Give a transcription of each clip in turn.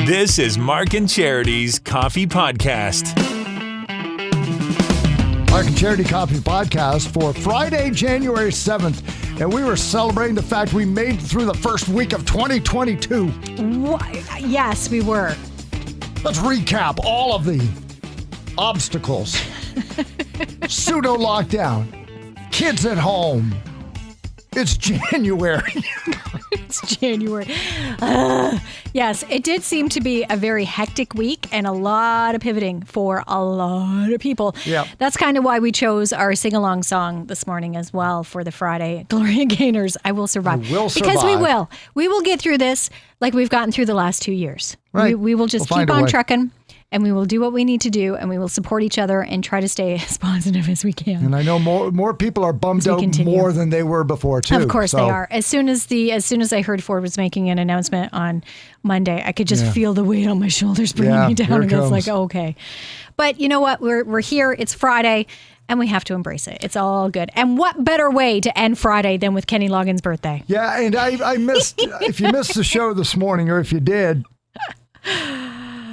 This is Mark and Charity's Coffee Podcast. Mark and Charity Coffee Podcast for Friday, January 7th. And we were celebrating the fact we made it through the first week of 2022. Yes, we were. Let's recap all of the obstacles. Pseudo lockdown. Kids at home. It's January. It's January. Yes, it did seem to be a very hectic week and a lot of pivoting for a lot of people. Yep. That's kind of why we chose our sing-along song this morning as well for the Friday Gloria Gaynors, I Will Survive. I will survive. Because we will. We will get through this like we've gotten through the last 2 years. Right. We will just We'll keep find a on way. trucking. And we will do what we need to do, and we will support each other and try to stay as positive as we can. And I know more people are bummed out continue. more than they were before, too. Of course they are. As soon as I heard Ford was making an announcement on Monday, I could just feel the weight on my shoulders bringing me down. here it And it's like, comes. okay. But you know what? We're here. It's Friday, and we have to embrace it. It's all good. And what better way to end Friday than with Kenny Loggins' birthday? Yeah, and I missed, if you missed the show this morning, or if you did,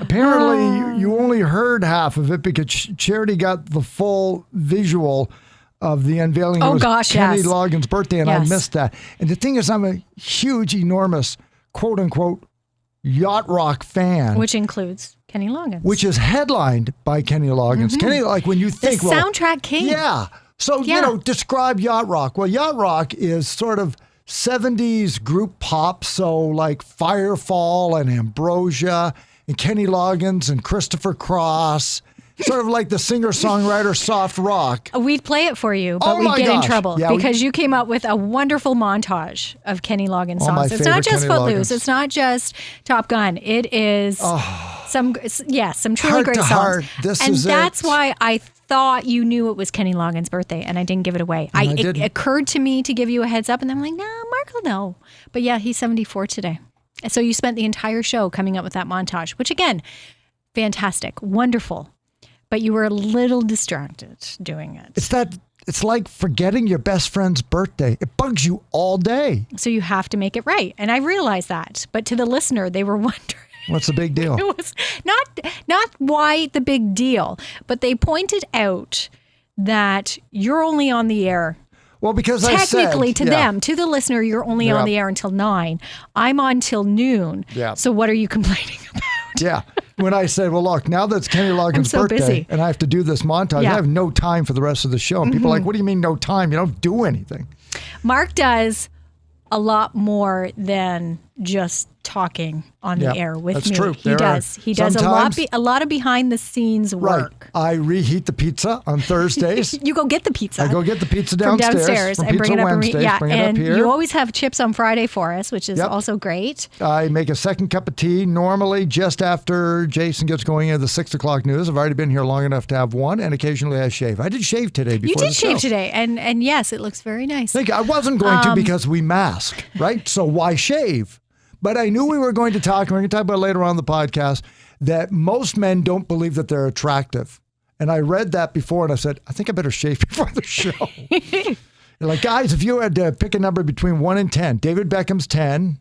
apparently you only heard half of it because Charity got the full visual of the unveiling. Oh, It was gosh, Kenny yes. Loggins' birthday, and Yes. I missed that. And the thing is, I'm a huge, enormous, quote unquote, yacht rock fan, Which includes Kenny Loggins. which is headlined by Kenny Loggins. Kenny, like when you the think, soundtrack king. yeah. So, Yeah. describe yacht rock. Well, yacht rock is sort of 70s group pop. So like Firefall and Ambrosia and Kenny Loggins and Christopher Cross, sort of like the singer-songwriter soft rock. We'd play it for you, but Oh we'd my get in gosh. trouble Yeah, because you came up with a wonderful montage of Kenny Loggins Oh, my songs. It's not favorite just Kenny Footloose. Loggins. It's not just Top Gun. It is some truly Heart great to songs. heart, this and is that's it. why I thought you knew it was Kenny Loggins' birthday, and I didn't give it away. I It didn't. occurred to me to give you a heads up, and I'm like, no, Mark will know. But yeah, he's 74 today. So you spent the entire show coming up with that montage, which again, fantastic, wonderful. But you were a little distracted doing it. It's like forgetting your best friend's birthday. It bugs you all day. So you have to make it right. And I realized that. But to the listener, they were wondering. What's the big deal? It was not why the big deal, but they pointed out that you're only on the air. Well, because Technically, I said, to them, to the listener, you're only on the air until 9. I'm on till noon. Yeah. So what are you complaining about? Yeah. When I said, well, look, now that's Kenny Loggins' so birthday busy. and I have to do this montage, Yeah. I have no time for the rest of the show. And people are like, what do you mean no time? You don't do anything. Mark does a lot more than just talking on Yeah, the air with that's me. true. He There are does. He does sometimes- a lot of behind the scenes Right. work. I reheat the pizza on Thursdays. You go get the pizza. I go get the pizza from downstairs and from bring Pizza it up. Wednesdays, Yeah, bring it and up here. you always have chips on Friday for us, which is Yep. also great. I make a second cup of tea normally just after Jason gets going into the 6 o'clock news. I've already been here long enough to have one, and occasionally I shave. I did shave today before You the did shave show. today, and yes, it looks very nice. I wasn't going to because we mask, right? So why shave? But I knew we were going to talk, and we're going to talk about it later on in the podcast, that most men don't believe that they're attractive. And I read that before, and I said, I think I better shave before the show. You're like, guys, if you had to pick a number between 1 and 10, David Beckham's 10,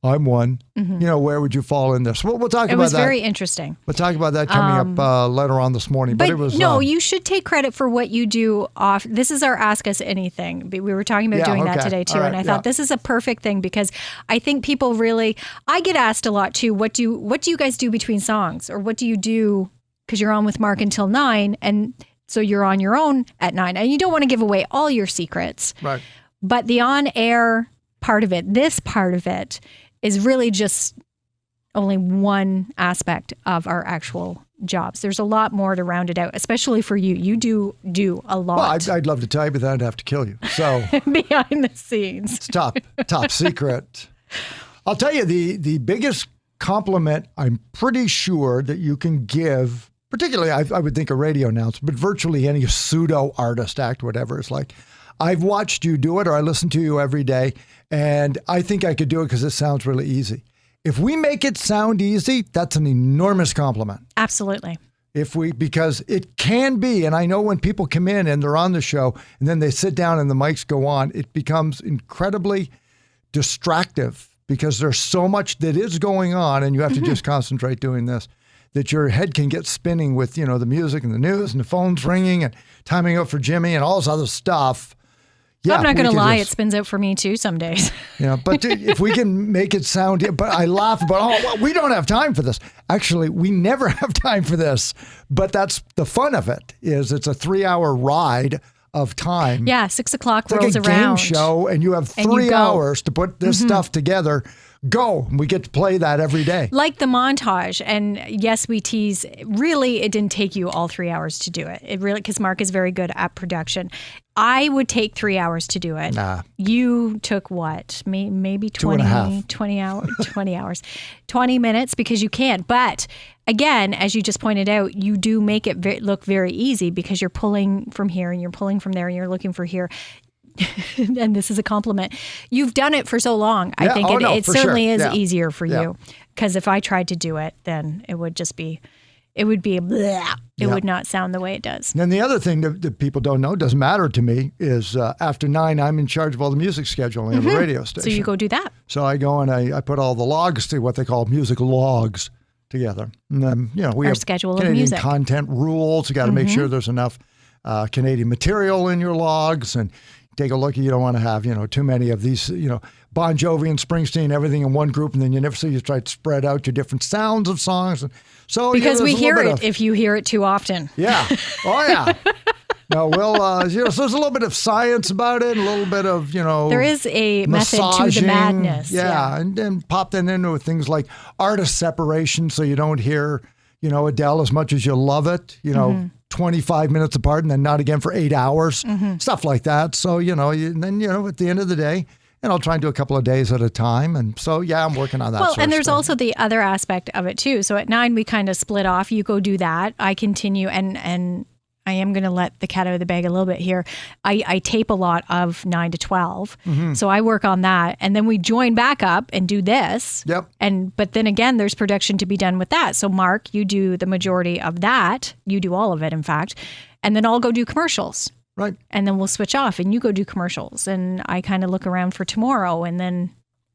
I'm 1. Where would you fall in this? We'll talk It about was that. very interesting. We'll talk about that coming up later on this morning. But it was no, you should take credit for what you do off. This is our Ask Us Anything. We were talking about doing that okay. today too. All And right, I thought this is a perfect thing because I think people really, I get asked a lot too, what do you guys do between songs? Or what do you do? Because you're on with Mark until 9 and so you're on your own at 9. And you don't want to give away all your secrets. Right. But the on-air part of it, this part of it, is really just only one aspect of our actual jobs. There's a lot more to round it out, especially for you. You do a lot Well, I'd love to tell you, but then I'd have to kill you. So behind the scenes. it's top secret. I'll tell you, the biggest compliment I'm pretty sure that you can give, particularly I would think a radio announcer, but virtually any pseudo artist, act, whatever, it's like, I've watched you do it or I listen to you every day and I think I could do it because it sounds really easy. If we make it sound easy, that's an enormous compliment. Absolutely. Because it can be, and I know when people come in and they're on the show and then they sit down and the mics go on, it becomes incredibly distractive because there's so much that is going on and you have to just concentrate doing this, that your head can get spinning with, the music and the news and the phones ringing and timing out for Jimmy and all this other stuff. Yeah, I'm not going to lie. It spins out for me too some days. But if we can make it sound, but I laugh about, we don't have time for this. Actually, we never have time for this. But that's the fun of it, is it's a 3-hour ride of time. Yeah, 6 o'clock it's rolls like a around. game show, and you have 3 hours to put this stuff together. Go. We get to play that every day. Like the montage. And yes, we tease. Really, it didn't take you all 3 hours to do it. It really, because Mark is very good at production. I would take 3 hours to do it. Nah. You took what? Maybe 20 hours, 20 minutes, because you can. But again, as you just pointed out, you do make it look very easy because you're pulling from here and you're pulling from there and you're looking for here. And this is a compliment. You've done it for so long. I think it certainly is easier for you. Because if I tried to do it, then it would just be, it would be, bleh. It would not sound the way it does. And then the other thing that people don't know, doesn't matter to me, is after 9, I'm in charge of all the music scheduling of the radio station. So you go do that. So I go and I put all the logs to what they call music logs together. And then, we have schedule Canadian of music content rules. You got to make sure there's enough Canadian material in your logs, and take a look. You don't want to have, too many of these, Bon Jovi and Springsteen, everything in one group, and then you try to spread out your different sounds of songs. And so because we hear it if you hear it too often. Yeah. Oh yeah. No, so there's a little bit of science about it, a little bit of, there is a massaging, method to the madness. Yeah. And then pop that into things like artist separation, so you don't hear, Adele as much as you love it, 25 minutes apart and then not again for 8 hours, stuff like that. So, and then, at the end of the day, and I'll try and do a couple of days at a time. And so, I'm working on that. Well, and there's also the other aspect of it too. So at 9, we kind of split off. You go do that. I continue, and I am going to let the cat out of the bag a little bit here. I tape a lot of 9 to 12. So I work on that. And then we join back up and do this. Yep. But then again, there's production to be done with that. So Mark, you do the majority of that. You do all of it, in fact. And then I'll go do commercials. Right. And then we'll switch off and you go do commercials. And I kind of look around for tomorrow and then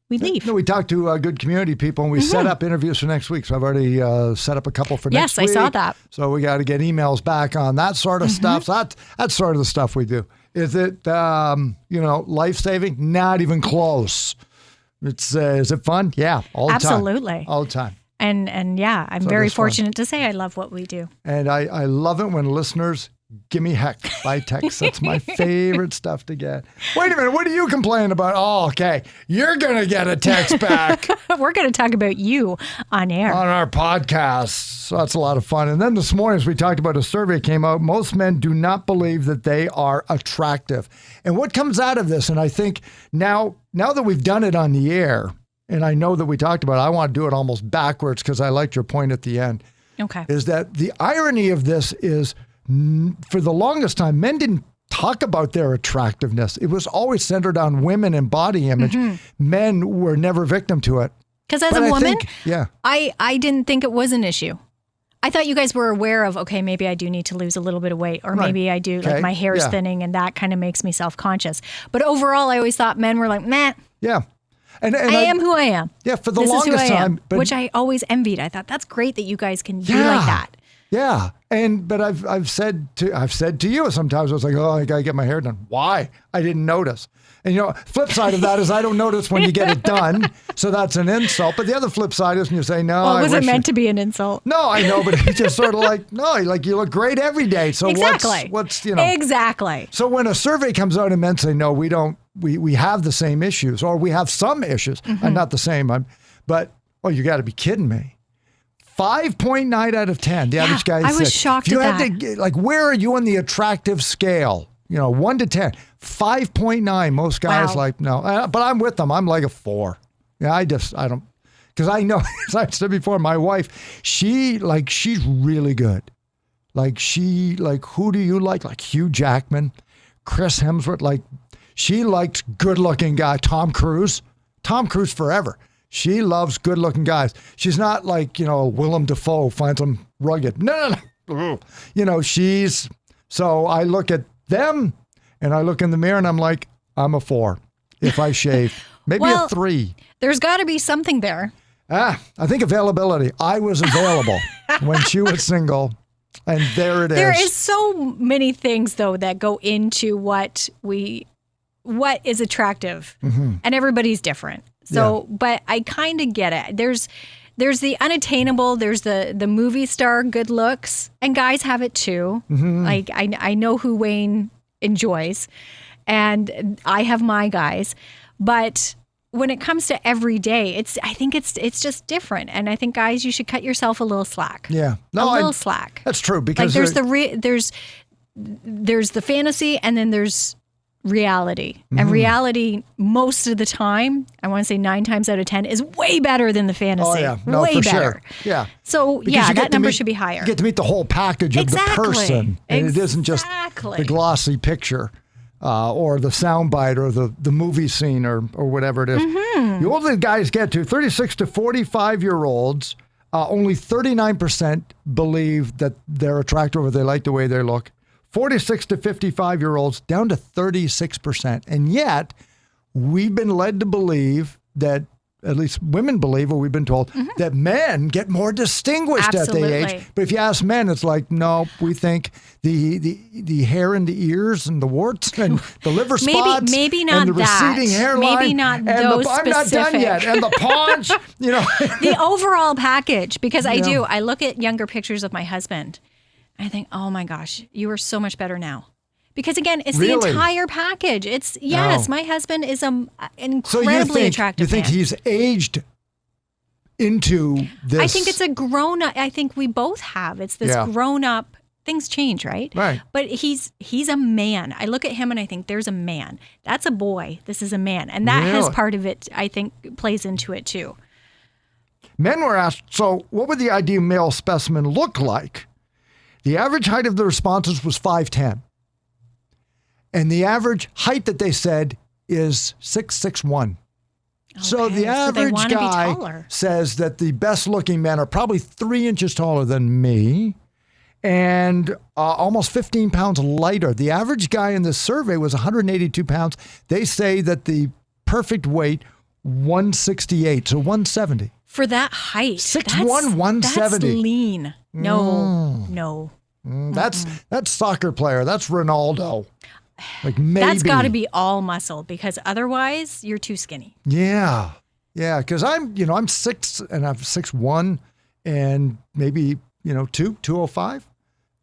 we leave. No, we talked to good community people and we set up interviews for next week. So I've already set up a couple for next week. Yes, I saw that. So we got to get emails back on that sort of stuff. So that's sort of the stuff we do. Is it, life-saving? Not even close. Is it fun? Yeah, all the time. Absolutely. All the time. And yeah, I'm very fortunate to say I love what we do. And I love it when listeners give me heck by text. That's my favorite stuff to get. Wait a minute. What are you complaining about? Oh, okay. You're going to get a text back. We're going to talk about you on air. On our podcast. So that's a lot of fun. And then this morning, as we talked about, a survey came out. Most men do not believe that they are attractive. And what comes out of this, and I think now that we've done it on the air, and I know that we talked about it, I want to do it almost backwards because I liked your point at the end. Okay. Is that the irony of this is, for the longest time, men didn't talk about their attractiveness. It was always centered on women and body image. Men were never victim to it. Because as a woman, yeah, I didn't think it was an issue. I thought you guys were aware of, okay, maybe I do need to lose a little bit of weight, or maybe I do, like my hair is thinning and that kind of makes me self-conscious. But overall, I always thought men were like, meh. Yeah. And I am who I am. Yeah, for the this longest is who I am, time. But, which I always envied. I thought, that's great that you guys can be like that. Yeah. But I've said to you sometimes, I was like, oh, I gotta get my hair done. Why? I didn't notice. And flip side of that is I don't notice when you get it done. So that's an insult. But the other flip side is when you say, no. Well, it wasn't meant to be an insult. No, I know, but it's just sort of like, no, like you look great every day. So exactly. what's Exactly. So when a survey comes out and men say, no, we don't, we have the same issues, or we have some issues, not the same. But you got to be kidding me. 5.9 out of 10. The average guy. I was shocked at that. Where are you on the attractive scale? 1 to 10. 5.9. Most guys no. But I'm with them. I'm like a 4. Yeah, I don't, because I know, as I said before, my wife, she's really good. Who do you like? Like Hugh Jackman, Chris Hemsworth. She likes good-looking guy. Tom Cruise forever. She loves good-looking guys. She's not like, Willem Dafoe finds them rugged. No. So I look at them and I look in the mirror and I'm like, I'm a 4 if I shave. Maybe Well, a 3. There's got to be something there. I think availability. I was available when she was single, and there it is. There is so many things, though, that go into what is attractive, and everybody's different. So, but I kind of get it. There's the unattainable. There's the movie star good looks, and guys have it too. Like I know who Wayne enjoys, and I have my guys, but when it comes to every day, I think it's just different, and I think guys, you should cut yourself a little slack. Yeah, a little slack. That's true, because like there's the fantasy, and then there's reality. And reality, most of the time, I want to say 9 times out of 10, is way better than the fantasy. Oh yeah, no, way for better. Sure. Yeah. So that number should be higher. You get to meet the whole package of the person, and it isn't just Exactly. the glossy picture. Or the soundbite, or the movie scene, or whatever it is. The older the guys get to, 36 to 45-year-olds, only 39% believe that they're attractive or they like the way they look. 46 to 55-year-olds, down to 36%. And yet, we've been led to believe that, at least women believe, or we've been told, that men get more distinguished Absolutely. at the age. But if you ask men, it's like, no, we think the hair in the ears and the warts and the liver spots maybe not and the that. receding hairline. Maybe not and those I'm not done yet. And the paunch, The overall package, because I look at younger pictures of my husband, and I think, oh my gosh, you are so much better now. Because again, it's the entire package. It's my husband is an incredibly attractive You think man. he's aged into this? I think it's a grown up. I think we both have. It's this grown up. Things change, right? Right. But he's a man. I look at him and I think there's a man. That's a boy. This is a man, and that has part of it. I think plays into it too. Men were asked, so what would the ideal male specimen look like? The average height of the responses was 5'10". And the average height that they said is 6'1". Okay, so the average guy says that the best looking men are probably 3 inches taller than me and almost 15 pounds lighter. The average guy in this survey was 182 pounds. They say that the perfect weight, 168, so 170. For that height. 6'1", 170. That's lean. No. That's soccer player. That's Ronaldo. Like maybe. That's got to be all muscle, because otherwise you're too skinny. Yeah. Yeah. Because I'm 6 and I'm 6'1", and maybe, 205.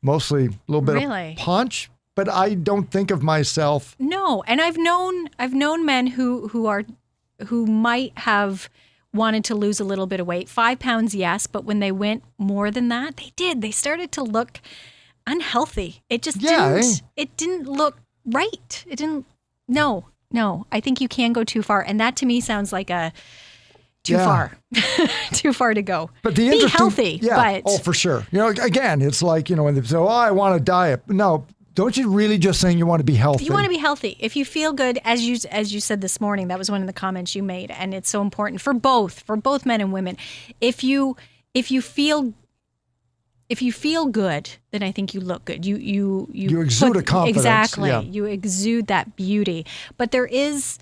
Mostly a little bit of punch, but I don't think of myself. No. And I've known men who might have wanted to lose a little bit of weight. 5 pounds, yes. But when they went more than that, they started to look unhealthy. It just didn't look right. It didn't. No. I think you can go too far, and that to me sounds like too far to go. But be healthy. Yeah. But for sure. Again, it's like when they say, "Oh, I want to diet." No, don't you really just saying you want to be healthy? You want to be healthy. If you feel good, as you said this morning, that was one of the comments you made, and it's so important for both men and women. If you feel good, then I think you look good. You exude a confidence. Exactly. Yeah. You exude that beauty. But there is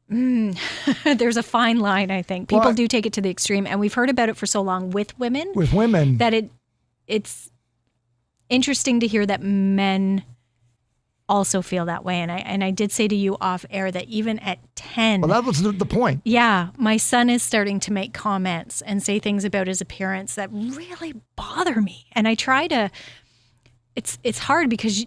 there's a fine line, I think. People do take it to the extreme, and we've heard about it for so long with women. That it's interesting to hear that men also feel that way. And I did say to you off air that even at 10. Well, that was the point. Yeah. My son is starting to make comments and say things about his appearance that really bother me. And I try to, it's hard because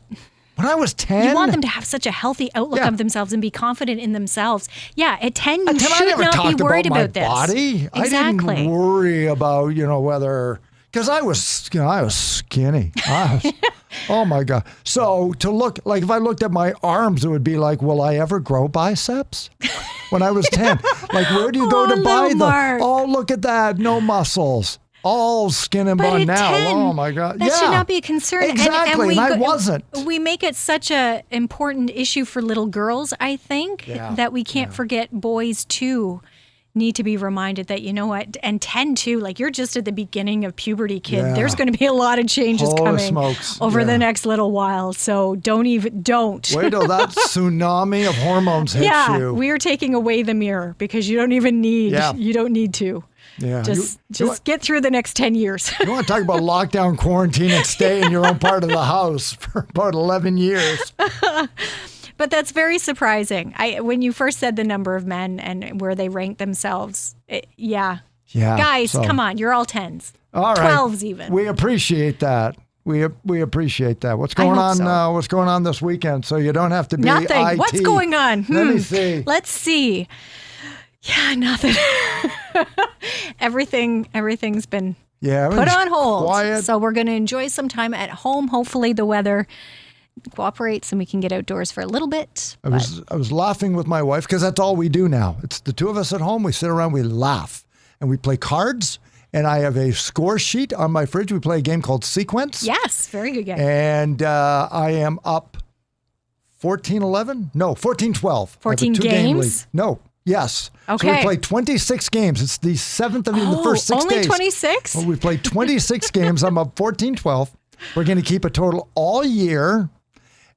when I was 10, you want them to have such a healthy outlook of themselves and be confident in themselves. Yeah. At 10, you should not be worried about this. Body. Exactly. I didn't worry about, whether, because I was skinny. Oh my God. So to look, like if I looked at my arms, it would be like, will I ever grow biceps? When I was 10, like where do you go to buy them? Oh, look at that. No muscles. All skin and bone now. 10, oh my God. That should not be a concern. Exactly. And I wasn't. We make it such a important issue for little girls, I think, that we can't forget boys too. need to be reminded that, you know what, and 10 too, like you're just at the beginning of puberty, kid. Yeah. There's going to be a lot of changes Holy coming smokes. over the Yeah. next little while. So don't. Wait till that tsunami of hormones hits Yeah, you. we are taking away the mirror because you don't even need, you don't need to. Yeah. Just get through the next 10 years. You want to talk about lockdown, quarantine, and stay in your own part of the house for about 11 years. But that's very surprising. When you first said the number of men and where they rank themselves, Yeah. guys, so- come on, you're all 10s. All right. 12s even. We appreciate that. We appreciate that. What's going on? hope so. What's going on this weekend? So you don't have to be Nothing. IT. What's going on? Let me see. Let's see. Yeah, nothing. Everything's been put on hold. Quiet. So we're going to enjoy some time at home. Hopefully the weather cooperates and we can get outdoors for a little bit. I was laughing with my wife because that's all we do now. It's the two of us at home. We sit around, we laugh, and we play cards. And I have a score sheet on my fridge. We play a game called Sequence. Yes, very good game. And I am up 14-11? No, 14-12. 14 2-game lead. games? No, yes. Okay. So we played 26 games. It's the seventh of the first 6 only days. 26? Well, we played 26 games. I'm up 14-12. We're going to keep a total all year.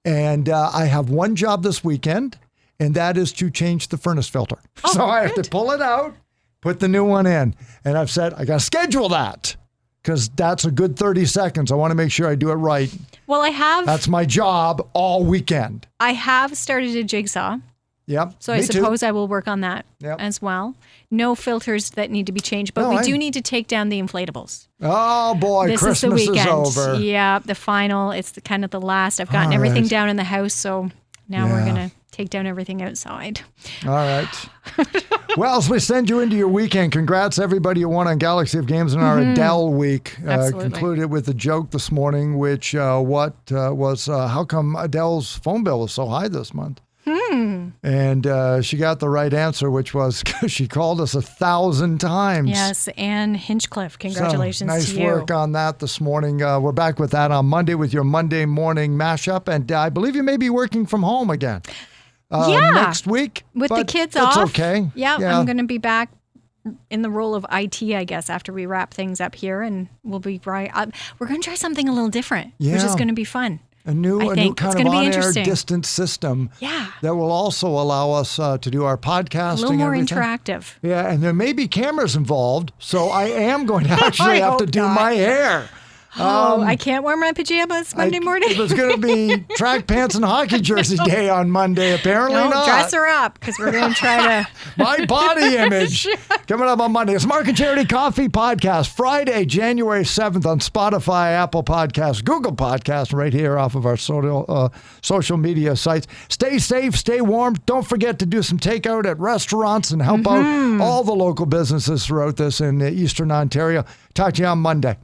And I have one job this weekend, and that is to change the furnace filter. So I have to pull it out, put the new one in. And I've said, I got to schedule that because that's a good 30 seconds. I want to make sure I do it right. Well, That's my job all weekend. I have started a jigsaw. Yep. So me I suppose too. I will work on that as well. No filters that need to be changed, but we do need to take down the inflatables. Oh boy, This Christmas is the weekend. over. Yeah, the final. It's kind of the last. I've gotten everything down in the house, so now we're going to take down everything outside. All right. Well, as we send you into your weekend, congrats everybody who won on Galaxy of Games in our Adele week. Absolutely. Concluded with a joke this morning, which was how come Adele's phone bill was so high this month? And she got the right answer, which was she called us 1,000 times. Yes, Anne Hinchcliffe. Congratulations nice to you. work on that this morning. We're back with that on Monday with your Monday morning mashup. And I believe you may be working from home again next week. With the but kids that's off. okay. Yeah, I'm going to be back in the role of IT, I guess, after we wrap things up here. And we'll be right up. We're going to try something a little different, which is going to be fun. A new think it's kind of gonna be on-air interesting. distance system Yeah. that will also allow us to do our podcasting. A little more and everything. interactive. Yeah, and there may be cameras involved, so I am going to actually have to hope do not. my hair. I can't wear my pajamas Monday morning. It was going to be track pants and hockey jersey day on Monday. Apparently No, not. dress her up because we're going to try to. My body image. Coming up on Monday. It's Mark and Charity Coffee Podcast. Friday, January 7th on Spotify, Apple Podcasts, Google Podcasts, right here off of our social media sites. Stay safe, stay warm. Don't forget to do some takeout at restaurants and help out all the local businesses throughout this in Eastern Ontario. Talk to you on Monday.